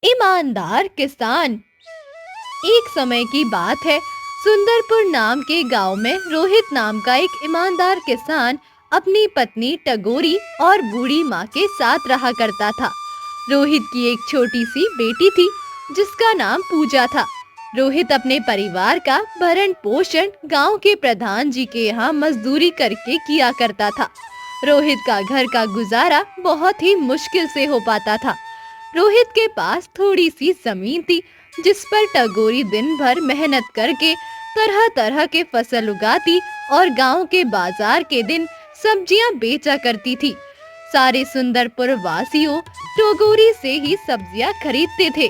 ईमानदार किसान। एक समय की बात है, सुंदरपुर नाम के गांव में रोहित नाम का एक ईमानदार किसान अपनी पत्नी टगोरी और बूढ़ी माँ के साथ रहा करता था। रोहित की एक छोटी सी बेटी थी जिसका नाम पूजा था। रोहित अपने परिवार का भरण पोषण गांव के प्रधान जी के यहाँ मजदूरी करके किया करता था। रोहित का घर का गुजारा बहुत ही मुश्किल से हो पाता था। रोहित के पास थोड़ी सी जमीन थी जिस पर टगोरी दिन भर मेहनत करके तरह तरह के फसल उगाती और गांव के बाजार के दिन सब्जियां बेचा करती थी। सारे सुंदरपुर वासियों टगोरी से ही सब्जियां खरीदते थे।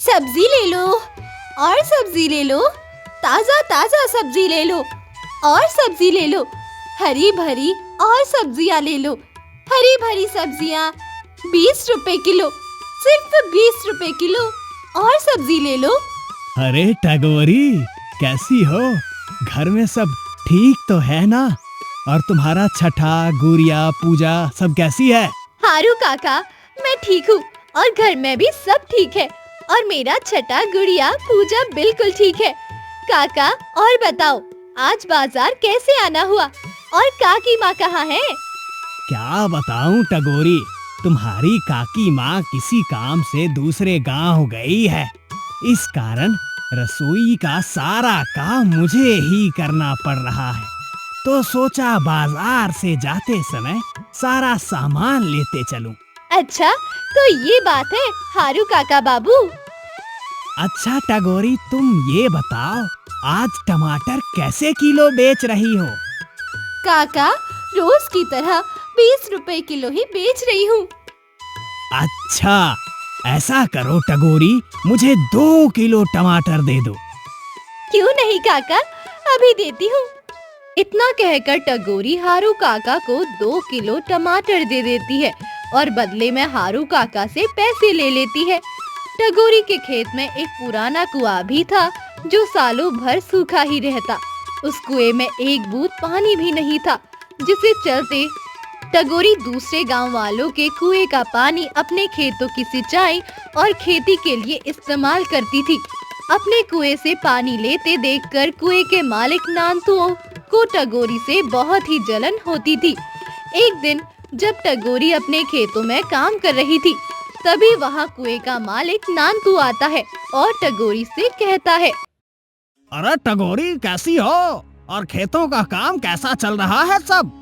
सब्जी ले लो और सब्जी ले लो, ताजा ताजा सब्जी ले लो और सब्जी ले लो, हरी भरी और सब्जियां ले लो। हरी भरी सब्जियां 20 रुपए किलो, सिर्फ 20 रुपए किलो। और सब्जी ले लो। अरे टगोरी, कैसी हो? घर में सब ठीक तो है ना? और तुम्हारा छठा, गुड़िया, पूजा सब कैसी है? हारू काका, मैं ठीक हूँ और घर में भी सब ठीक है और मेरा छठा, गुड़िया, पूजा बिल्कुल ठीक है। काका, और बताओ, आज बाजार कैसे आना हुआ और काकी माँ कहाँ है? क्या बताऊं टगोरी, तुम्हारी काकी माँ किसी काम से दूसरे गांव गई है। इस कारण रसोई का सारा काम मुझे ही करना पड़ रहा है। तो सोचा बाजार से जाते समय सारा सामान लेते चलूं। अच्छा, तो ये बात है हारू काका बाबू। अच्छा टगोरी, तुम ये बताओ, आज टमाटर कैसे किलो बेच रही हो? काका, रोज की तरह 20 रुपए किलो ही बेच रही हूँ। अच्छा, ऐसा करो टगोरी, मुझे 2 किलो टमाटर दे दो। क्यों नहीं काका, अभी देती हूँ। इतना कहकर टगोरी हारू काका को 2 किलो टमाटर दे देती है और बदले में हारू काका से पैसे ले लेती है। टगोरी के खेत में एक पुराना कुआं भी था जो सालों भर सूखा ही रहता। उस कुएं में एक बूंद पानी भी नहीं था, जिसे चलते टगोरी दूसरे गांव वालों के कुएं का पानी अपने खेतों की सिंचाई और खेती के लिए इस्तेमाल करती थी। अपने कुएं से पानी लेते देखकर कुएं के मालिक नांतुओं को टगोरी से बहुत ही जलन होती थी। एक दिन जब टगोरी अपने खेतों में काम कर रही थी, तभी वहाँ कुएं का मालिक नांतू आता है और टगोरी से कहता है, अरे टगोरी, कैसी हो? और खेतों का काम कैसा चल रहा है सब?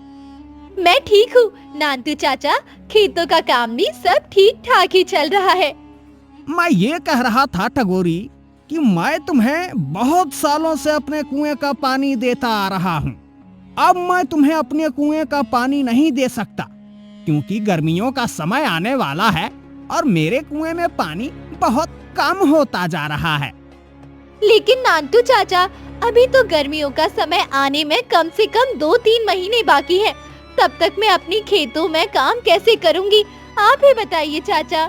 मैं ठीक हूँ नांतू चाचा, खेतों का काम भी सब ठीक ठाक ही चल रहा है। मैं ये कह रहा था टगोरी कि मैं तुम्हें बहुत सालों से अपने कुएं का पानी देता आ रहा हूँ। अब मैं तुम्हें अपने कुएं का पानी नहीं दे सकता, क्योंकि गर्मियों का समय आने वाला है और मेरे कुएं में पानी बहुत कम होता जा रहा है। लेकिन नांतू चाचा, अभी तो गर्मियों का समय आने में कम से कम 2-3 महीने बाकी है। तब तक मैं अपनी खेतों में काम कैसे करूँगी? आप ही बताइए चाचा।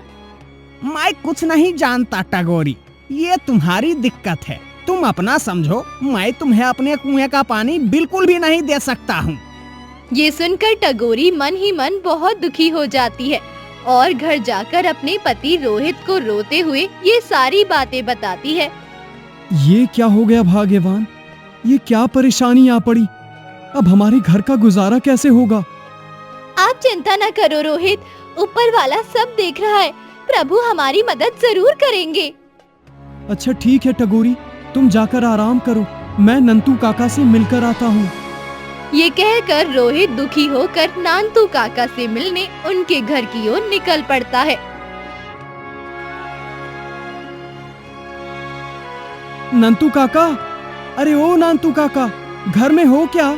मैं कुछ नहीं जानता टगोरी, ये तुम्हारी दिक्कत है। तुम अपना समझो, मैं तुम्हें अपने कुएं का पानी बिल्कुल भी नहीं दे सकता हूँ। ये सुनकर टगोरी मन ही मन बहुत दुखी हो जाती है और घर जाकर अपने पति रोहित को रोते हुए ये सारी बातें बताती है। ये क्या हो गया भाग्यवान, ये क्या परेशानी आ पड़ी? अब हमारे घर का गुजारा कैसे होगा? आप चिंता न करो रोहित, ऊपर वाला सब देख रहा है। प्रभु हमारी मदद जरूर करेंगे। अच्छा ठीक है टगोरी, तुम जाकर आराम करो, मैं नंतू काका से मिलकर आता हूँ। ये कहकर रोहित दुखी होकर नांतू काका से मिलने उनके घर की ओर निकल पड़ता है। नंतू काका, अरे ओ नंतू काका, घर में हो क्या?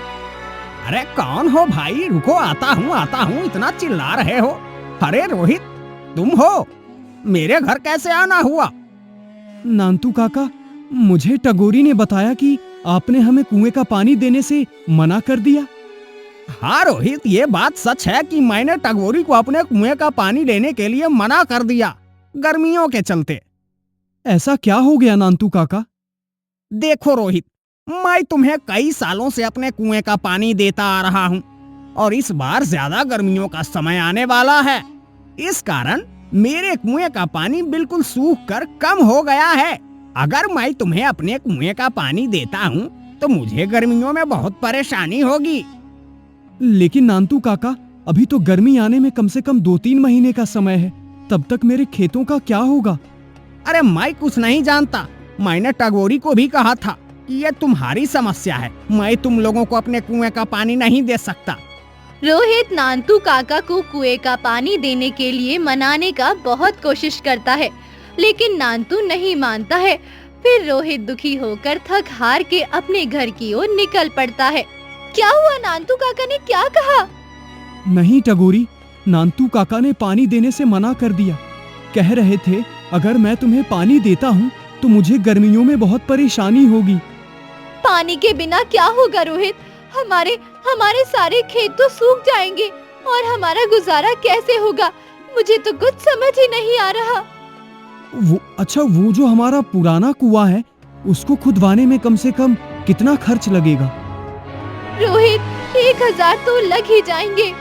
अरे कौन हो भाई? रुको, आता हूँ, इतना चिल्ला रहे हो? अरे रोहित, तुम हो? मेरे घर कैसे आना हुआ? नांतू काका, मुझे टगोरी ने बताया कि आपने हमें कुएं का पानी देने से मना कर दिया। हाँ रोहित, ये बात सच है कि मैंने टगोरी को अपने कुएं का पानी लेने के लिए मना कर दिया, गर्मियों के चलते। ऐसा क्या हो गया नांतू काका? देखो रोहित, मैं तुम्हें कई सालों से अपने कुएं का पानी देता आ रहा हूँ और इस बार ज्यादा गर्मियों का समय आने वाला है। इस कारण मेरे कुएं का पानी बिल्कुल सूख कर कम हो गया है। अगर मैं तुम्हें अपने कुएं का पानी देता हूँ तो मुझे गर्मियों में बहुत परेशानी होगी। लेकिन नांतू काका, अभी तो गर्मी आने में कम से कम 2-3 महीने का समय है। तब तक मेरे खेतों का क्या होगा? अरे मैं कुछ नहीं जानता। मैंने टगोरी को भी कहा था कि ये तुम्हारी समस्या है, मैं तुम लोगों को अपने कुएं का पानी नहीं दे सकता। रोहित नांतू काका को कुएं का पानी देने के लिए मनाने का बहुत कोशिश करता है, लेकिन नांतू नहीं मानता है। फिर रोहित दुखी होकर थक हार के अपने घर की ओर निकल पड़ता है। क्या हुआ? नांतू काका ने क्या कहा? नहीं टगोरी, नांतू काका ने पानी देने से मना कर दिया। कह रहे थे अगर मैं तुम्हें पानी देता हूँ तो मुझे गर्मियों में बहुत परेशानी होगी। पानी के बिना क्या होगा रोहित? हमारे सारे खेत तो सूख जाएंगे और हमारा गुजारा कैसे होगा? मुझे तो कुछ समझ ही नहीं आ रहा। वो जो हमारा पुराना कुआं है उसको खुदवाने में कम से कम कितना खर्च लगेगा? रोहित 1000 तो लग ही जाएंगे।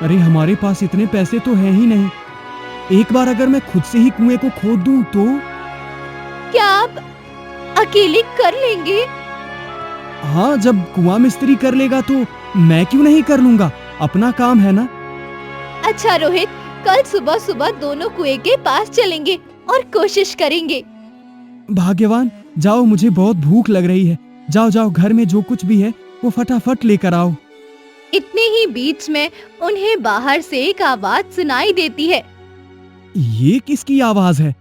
अरे हमारे पास इतने पैसे तो है ही नहीं। एक बार अगर मैं खुद से ही कुएं को खोद दूं तो? क्या आप अकेले कर लेंगे? हाँ, जब कुआं मिस्त्री कर लेगा तो मैं क्यों नहीं कर लूंगा? अपना काम है ना। अच्छा रोहित, कल सुबह सुबह दोनों कुएं के पास चलेंगे और कोशिश करेंगे। भाग्यवान, जाओ, मुझे बहुत भूख लग रही है। जाओ घर में जो कुछ भी है वो फटाफट लेकर आओ। इतने ही बीच में उन्हें बाहर से एक आवाज सुनाई देती है। ये किसकी आवाज है?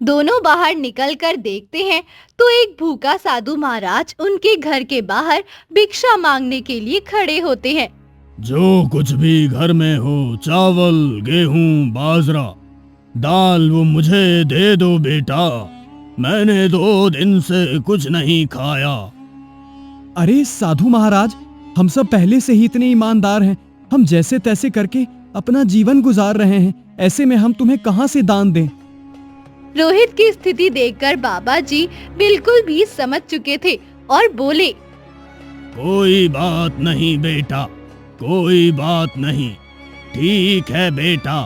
दोनों बाहर निकलकर देखते हैं तो एक भूखा साधु महाराज उनके घर के बाहर भिक्षा मांगने के लिए खड़े होते हैं। जो कुछ भी घर में हो, चावल, गेहूं, बाजरा, दाल, वो मुझे दे दो बेटा। मैंने 2 दिन से कुछ नहीं खाया। अरे साधु महाराज, हम सब पहले से ही इतने ईमानदार हैं। हम जैसे तैसे करके अपना जीवन गुजार रहे हैं। ऐसे में हम तुम्हें कहां से दान दें? रोहित की स्थिति देखकर बाबा जी बिल्कुल भी समझ चुके थे और बोले, कोई बात नहीं बेटा, कोई बात नहीं। ठीक है बेटा,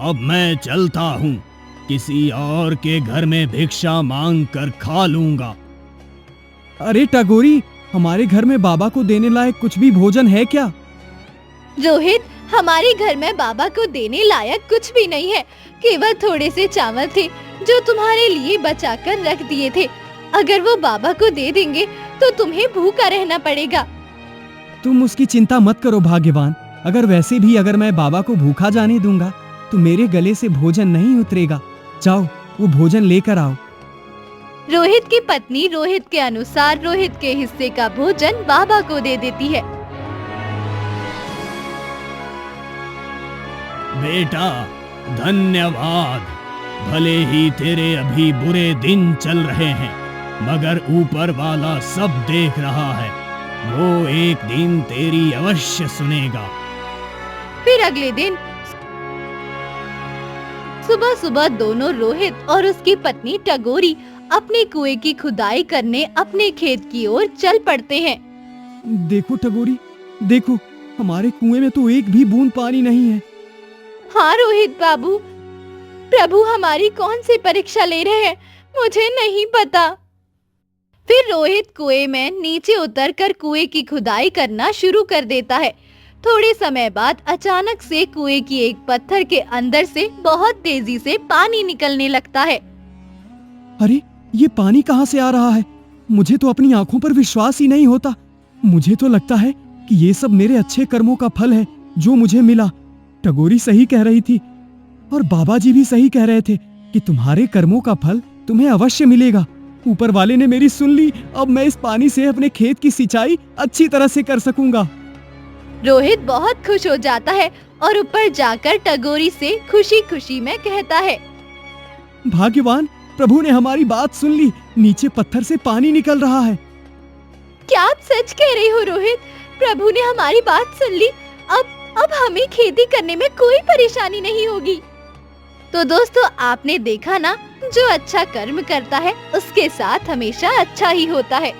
अब मैं चलता हूँ। किसी और के घर में भिक्षा मांग कर खा लूंगा। अरे टगोरी, हमारे घर में बाबा को देने लायक कुछ भी भोजन है क्या? रोहित, हमारे घर में बाबा को देने लायक कुछ भी नहीं है। केवल थोड़े से चावल थे जो तुम्हारे लिए बचाकर रख दिए थे। अगर वो बाबा को दे देंगे तो तुम्हें भूखा रहना पड़ेगा। तुम उसकी चिंता मत करो भाग्यवान। अगर मैं बाबा को भूखा जाने दूंगा तो मेरे गले से भोजन नहीं उतरेगा। जाओ, वो भोजन लेकर आओ। रोहित की पत्नी रोहित के अनुसार रोहित के हिस्से का भोजन बाबा को दे देती है। बेटा धन्यवाद। भले ही तेरे अभी बुरे दिन चल रहे हैं, मगर ऊपर वाला सब देख रहा है। वो एक दिन तेरी अवश्य सुनेगा। फिर अगले दिन सुबह सुबह दोनों रोहित और उसकी पत्नी टगोरी अपने कुएं की खुदाई करने अपने खेत की ओर चल पड़ते हैं। देखो टगोरी, देखो, हमारे कुएं में तो एक भी बूंद पानी नहीं है। हाँ रोहित बाबू, प्रभु हमारी कौन सी परीक्षा ले रहे हैं, मुझे नहीं पता। फिर रोहित कुएं में नीचे उतरकर कुएं की खुदाई करना शुरू कर देता है। थोड़े समय बाद अचानक से कुएं की एक पत्थर के अंदर से बहुत तेजी से पानी निकलने लगता है। अरे, ये पानी कहाँ से आ रहा है? मुझे तो अपनी आंखों पर विश्वास ही नहीं होता। मुझे तो लगता है कि ये सब मेरे अच्छे कर्मों का फल है जो मुझे मिला। टगोरी सही कह रही थी और बाबा जी भी सही कह रहे थे कि तुम्हारे कर्मों का फल तुम्हें अवश्य मिलेगा। ऊपर वाले ने मेरी सुन ली। अब मैं इस पानी से अपने खेत की सिंचाई अच्छी तरह से कर सकूंगा। रोहित बहुत खुश हो जाता है और ऊपर जाकर टगोरी से खुशी खुशी में कहता है, भाग्यवान, प्रभु ने हमारी बात सुन ली। नीचे पत्थर से पानी निकल रहा है। क्या आप सच कह रहे हो रोहित? प्रभु ने हमारी बात सुन ली। अब हमें खेती करने में कोई परेशानी नहीं होगी। तो दोस्तों, आपने देखा ना, जो अच्छा कर्म करता है उसके साथ हमेशा अच्छा ही होता है।